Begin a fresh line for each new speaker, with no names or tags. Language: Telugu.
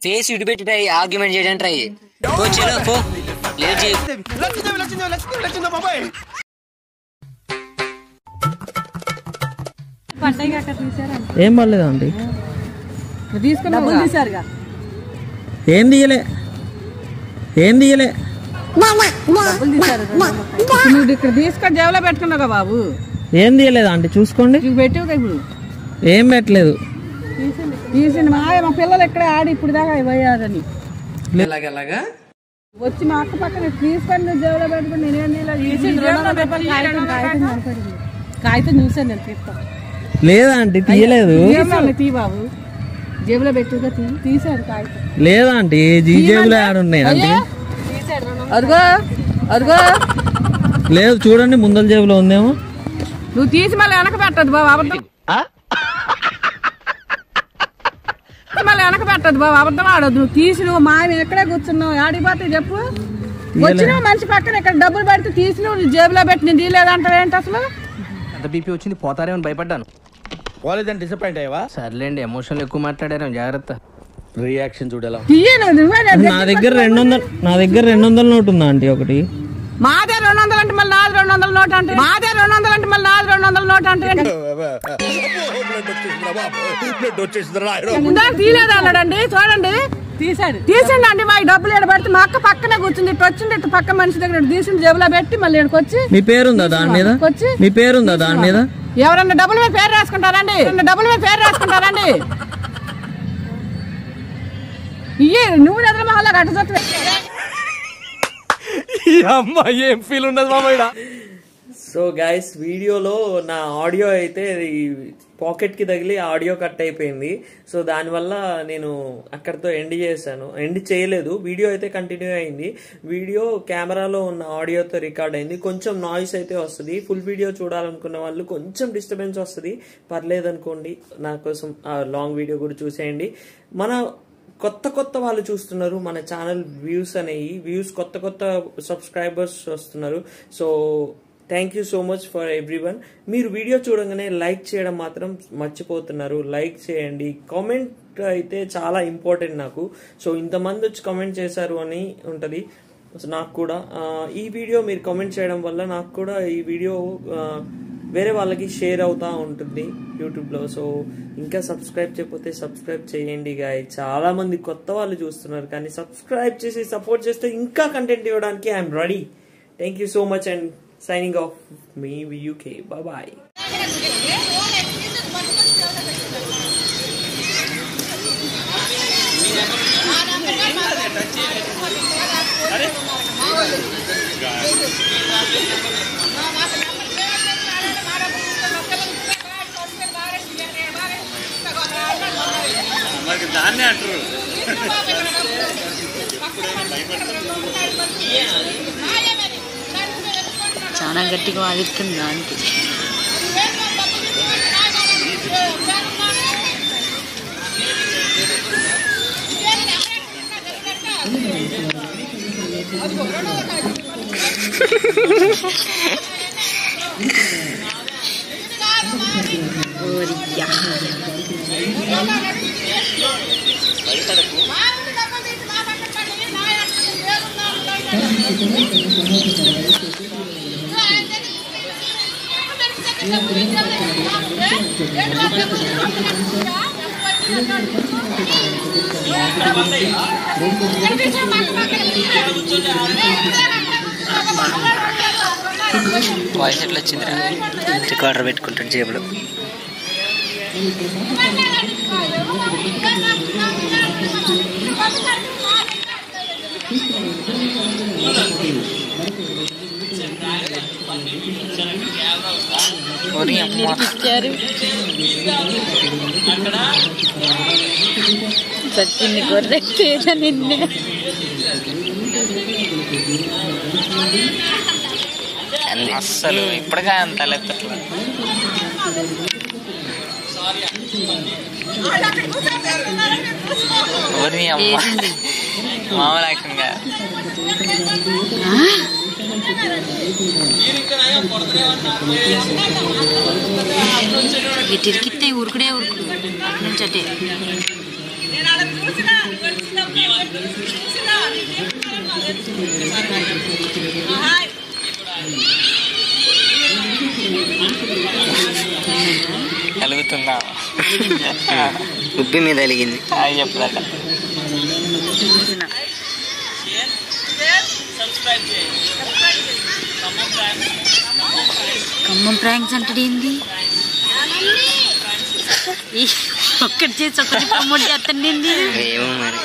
ఫేస్ ఇటు పెట్టి ట్రై ఆర్గ్యుమెంట్ చేయడానికి ట్రై పో చలో పో లేట్ చేయి
ఏం పర్లేదు ఆంటీ ఏం తీయలే
ఇక్కడ తీసుకొని జేబులో పెట్టుకున్నావు బాబు
ఏం తీయలేదు ఆంటీ చూసుకోండి
పెట్టావు ఇప్పుడు
ఏం పెట్టలేదు
తీసింది మా పిల్లలు ఎక్కడే ఆడి ఇప్పుడు దాకా పోయారని
ఎలాగా
వచ్చి మా అక్క పక్కన తీసుకొని జేబులో పెట్టుకుని నేనేం కాగితం చూసాను నేను తీస్తాను
లేదా ఆంటీ తీయలేదు
తీ బాబు జేబులో పెట్టుగా తీసాడు కాగితం
లేదా ఆంటీ ఈ జేబులో ఆడున్నాయి ఆంటీ
అదిగో అదిగో
లేదు చూడండి ముందల జేబులో ఉందేమో
నువ్వు తీసి మళ్ళీ వెనక పెట్టదు బాబు అబద్ధం మళ్ళీ వెనక పెట్టదు బాబు అబద్ధం ఆడొద్దు నువ్వు తీసి నువ్వు మా ఆయన ఎక్కడే కూర్చున్నావు ఆడిపోతే చెప్పు వచ్చిన మనిషి పక్కన ఇక్కడ డబ్బులు పెడితే తీసి నువ్వు జేబులో పెట్టి నేను తీయలేదంటావు ఏంటి అసలు
బీపీ వచ్చింది పోతారేమని భయపడ్డాను
పోలేదని డిసప్పాయింట్ అయ్యావా
సర్లేండి ఎమోషనల్ ఎక్కువ మాట్లాడారు జాగ్రత్త
రియాక్షన్ చూడాలా
నా దగ్గర 200 నోట్ ఉందా ఆంటీ ఒకటి
మాదే 200 అంటే మళ్ళీ నాది 200 నోట్ అంటే మాదే 200 అంటే మళ్ళీ నాది 200 నోట్ అంటే తీయలేదు అన్నాడండి చూడండి తీసండి అండి మా డబ్బులు ఏడ పెడితే మా అక్క పక్కనే కూర్చుంది ఇటు వచ్చింది ఇటు పక్క మనిషి దగ్గర తీసింది జేబులో పెట్టి మళ్ళీ ఇక్కడికి వచ్చి
మీ పేరుందా దాని మీద మీ పేరుందా దాని మీద
ఎవరన్నా డబ్బుల మీద పేరు రాసుకుంటారండి ఇయ్యే నువ్వు ఎదురు మహల్లా కట్టు
ఏం ఫీల్ ఉండదు మామయ్య
సో గైస్ వీడియోలో నా ఆడియో అయితే పాకెట్ కి తగిలి ఆడియో కట్ అయిపోయింది సో దానివల్ల నేను అక్కడితో ఎండ్ చేయలేదు వీడియో అయితే కంటిన్యూ అయింది వీడియో కెమెరాలో ఉన్న ఆడియోతో రికార్డ్ అయింది కొంచెం నాయిస్ అయితే వస్తుంది ఫుల్ వీడియో చూడాలనుకున్న వాళ్ళు కొంచెం డిస్టర్బెన్స్ వస్తుంది పర్లేదు అనుకోండి నా కోసం లాంగ్ వీడియో కూడా చూసేయండి మన కొత్త వాళ్ళు చూస్తున్నారు మన ఛానల్ వ్యూస్ కొత్త సబ్స్క్రైబర్స్ వస్తున్నారు so thank you so much for everyone మీరు వీడియో చూడగానే లైక్ చేయడం మాత్రం మర్చిపోతున్నారు లైక్ చేయండి కామెంట్ అయితే చాలా ఇంపార్టెంట్ నాకు సో ఇంతమంది వచ్చి కామెంట్ చేశారు అని ఉంటుంది నాకు కూడా ఈ వీడియో మీరు కామెంట్ చేయడం వల్ల నాకు కూడా ఈ వీడియో వేరే వాళ్ళకి షేర్ అవుతా ఉంటుంది యూట్యూబ్లో సో ఇంకా సబ్స్క్రైబ్ చేయకపోతే సబ్స్క్రైబ్ చేయండి గాయ్ చాలా మంది కొత్త వాళ్ళు చూస్తున్నారు కానీ సబ్స్క్రైబ్ చేసి సపోర్ట్ చేస్తే ఇంకా కంటెంట్ ఇవ్వడానికి I'm ready thank you so much and signing off మీ UK బాయ్
దాన్నే అంటారు
చాలా గట్టిగా వాదిస్తుంది దానికి వాయిస్ ఎట్లా వచ్చింది రికార్డర్ పెట్టుకుంటాడు జేబులో
సచిన్ని గొర్రె నిన్నే
అస్సలు ఇప్పటికే అంత లేకపోతే అమ్మ మామూలు యాక్షన్ కాదు
తిరిగితే ఉరుకుడే ఉరుకుడు అటు నుంచి అటే
కలుగుతుందా? ఉబ్బి మీద వెలిగింది. చెప్పలేక
ఖమ్మం ప్రాంక్స్ అంటే ఏంది? ఒక్కటి చేసి ఒక్కటి ప్రమోట్ చేస్తండి.
ఏమో మరి.